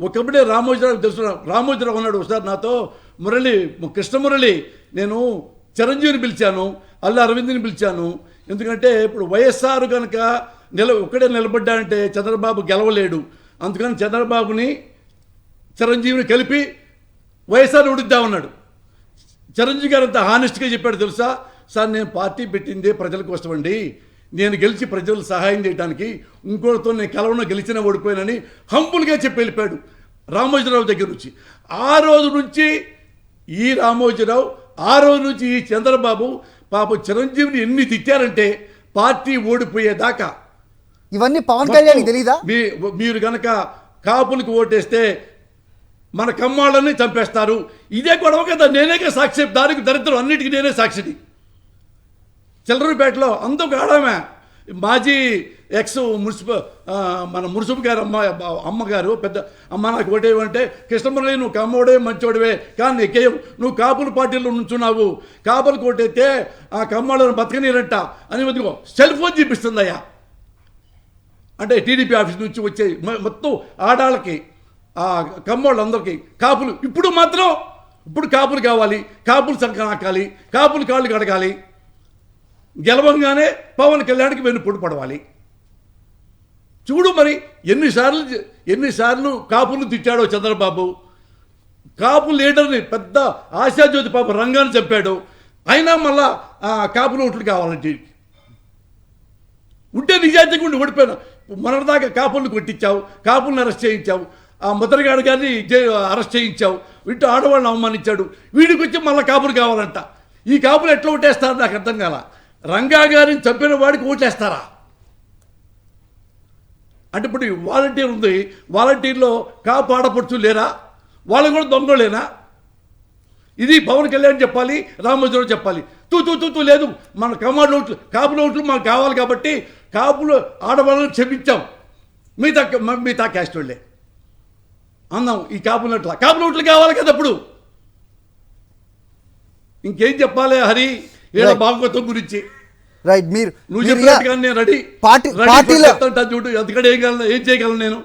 ఒకప్పుడే రామోజీరావు తెలుసు. రామోజీరావు అన్నాడు ఒకసారి నాతో, కృష్ణమురళి నేను చిరంజీవిని పిలిచాను, అల్లు అరవింద్ని పిలిచాను, ఎందుకంటే ఇప్పుడు వైఎస్ఆర్ కనుక ఒక్కడే నిలబడ్డాడంటే చంద్రబాబు గెలవలేడు, అందుకని చంద్రబాబుని చిరంజీవిని కలిపి వైఎస్ఆర్ ఉడిద్దామన్నాడు. చిరంజీవి గారు అంత హానెస్ట్గా చెప్పాడు తెలుసా, సార్ నేను పార్టీ పెట్టిందే ప్రజల కోసం అండి, నేను గెలిచి ప్రజలు సహాయం చేయడానికి, ఇంకోటితో నేను కలవన గెలిచిన ఓడిపోయానని హంపుల్గా చెప్పి వెళ్ళిపోయాడు రామోజీరావు దగ్గర నుంచి. ఆ రోజు నుంచి ఈ రామోజీరావు, ఆ రోజు నుంచి ఈ చంద్రబాబు పాప చిరంజీవిని ఎన్ని తిట్టారంటే పార్టీ ఓడిపోయేదాకా. ఇవన్నీ పవన్ కళ్యాణ్ తెలీదా? మీరు కనుక కాపులకు ఓటేస్తే మన కమ్మాళ్ళని చంపేస్తారు, ఇదే గొడవ కదా, నేనే సాక్షి, దానికి దరిద్రం అన్నిటికీ నేనే సాక్షిని. చిల్లరపేటలో అందరూ ఆడామే, మాజీ ఎక్స్ మన మున్సిపల్ గారు అమ్మగారు పెద్ద అమ్మ, నాకు ఓటేవంటే కృష్ణమురళి నువ్వు కమ్మోడే మంచోడివే కానీ ఎక్కేయం, నువ్వు కాపుల పార్టీలో నుంచున్నావు, కాపులకు ఓటైతే ఆ కమ్మాళ్ళను బతకనీరంట అని వదిగో సెల్ ఫోన్ చూపిస్తుందయ్యా. అంటే టీడీపీ ఆఫీస్ నుంచి వచ్చే మొత్తం ఆడాళ్ళకి, ఆ కమ్మోళ్ళందరికీ కాపులు ఇప్పుడు కాపులు కావాలి, కాపులు సంఖ్య నాకాలి, కాపులు కాళ్ళు కడగాలి, గెలవంగానే పవన్ కళ్యాణ్కి వెన్నుపోటు పడవాలి. చూడు మరి ఎన్నిసార్లు కాపులు తిట్టాడో చంద్రబాబు. కాపు లీడర్ని పెద్ద ఆశాజ్యోతి పాప రంగాన్ని చంపాడు, అయినా మళ్ళా కాపులు ఓట్లు కావాలంటే ఉంటే నిజాయితీగా ఉండి ఓడిపోయినా. మొన్నటిదాకా కాపులను కొట్టించావు, కాపులను అరెస్ట్ చేయించావు, ఆ ముద్రగాడు గారిని అరెస్ట్ చేయించావు, ఇటు ఆడవాళ్ళని అవమానించాడు, వీడికి వచ్చి మళ్ళీ కాపులు కావాలంట. ఈ కాపులు ఎట్లా ఓటేస్తారో నాకు అర్థం కాల. రంగా గారిని చంపిన వాడికి ఓటేస్తారా అంటే? ఇప్పుడు వాలంటీర్ ఉంది, వాలంటీర్లో కాపు ఆడపడుచు లేరా, వాళ్ళు కూడా దొంగలేనా? ఇది పవన్ కళ్యాణ్ చెప్పాలి, రామోజీరావు చెప్పాలి. తూ లేదు, మన కమాండ్ ఓట్లు కాపుల ఓట్లు మాకు కావాలి కాబట్టి కాపులు ఆడవాళ్ళని క్షమించాం, మిగతా క్యాస్ట్ వాళ్ళే అందాం. ఈ కాపుల ఓట్లు కావాలి కదా. అప్పుడు ఇంకేం చెప్పాలి హరి ఏదో భాగవతం గురించి? రైట్, మీరు నువ్వు చెప్పినట్టుగా నేను రెడీ పార్టీలో చూడు, అందుకని ఏం చేయగలను నేను.